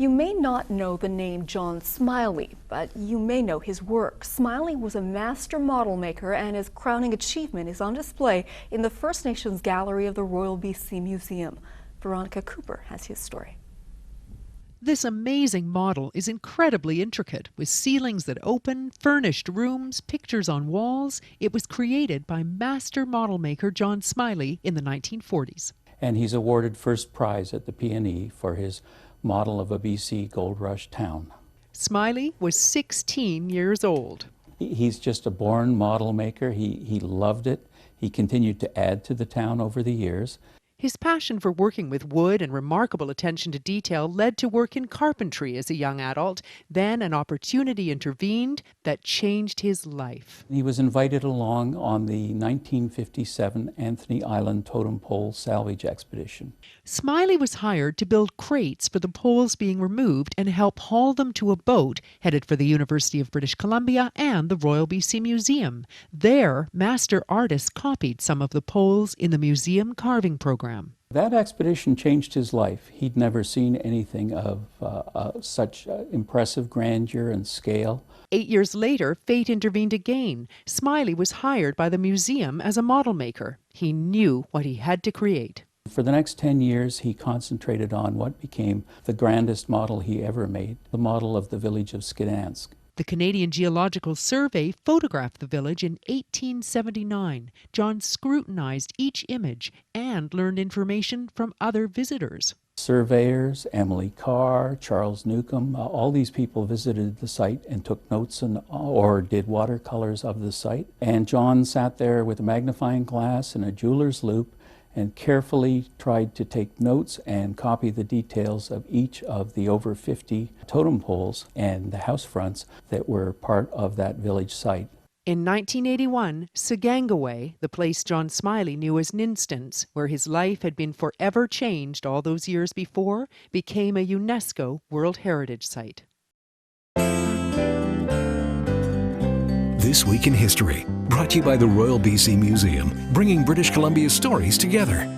You may not know the name John Smyly, but you may know his work. Smyly was a master model maker, and his crowning achievement is on display in the First Nations Gallery of the Royal BC Museum. Veronica Cooper has his story. This amazing model is incredibly intricate, with ceilings that open, furnished rooms, pictures on walls. It was created by master model maker John Smyly in the 1940s. And he's awarded first prize at the P&E for his model of a BC gold rush town. Smyly was 16 years old. He's just a born model maker. He loved it. He continued to add to the town over the years. His passion for working with wood and remarkable attention to detail led to work in carpentry as a young adult. Then an opportunity intervened that changed his life. He was invited along on the 1957 Anthony Island Totem Pole salvage expedition. Smyly was hired to build crates for the poles being removed and help haul them to a boat headed for the University of British Columbia and the Royal BC Museum. There, master artists copied some of the poles in the museum carving program. That expedition changed his life. He'd never seen anything of such impressive grandeur and scale. 8 years later, fate intervened again. Smyly was hired by the museum as a model maker. He knew what he had to create. For the next 10 years, he concentrated on what became the grandest model he ever made, the model of the village of Skidansk. The Canadian Geological Survey photographed the village in 1879. John scrutinized each image and learned information from other visitors. Surveyors, Emily Carr, Charles Newcomb, all these people visited the site and took notes or did watercolors of the site. And John sat there with a magnifying glass and a jeweler's loupe and carefully tried to take notes and copy the details of each of the over 50 totem poles and the house fronts that were part of that village site. In 1981, Sagangaway, the place John Smyly knew as Ninstance, where his life had been forever changed all those years before, became a UNESCO World Heritage Site. This Week in History, brought to you by the Royal BC Museum, bringing British Columbia's stories together.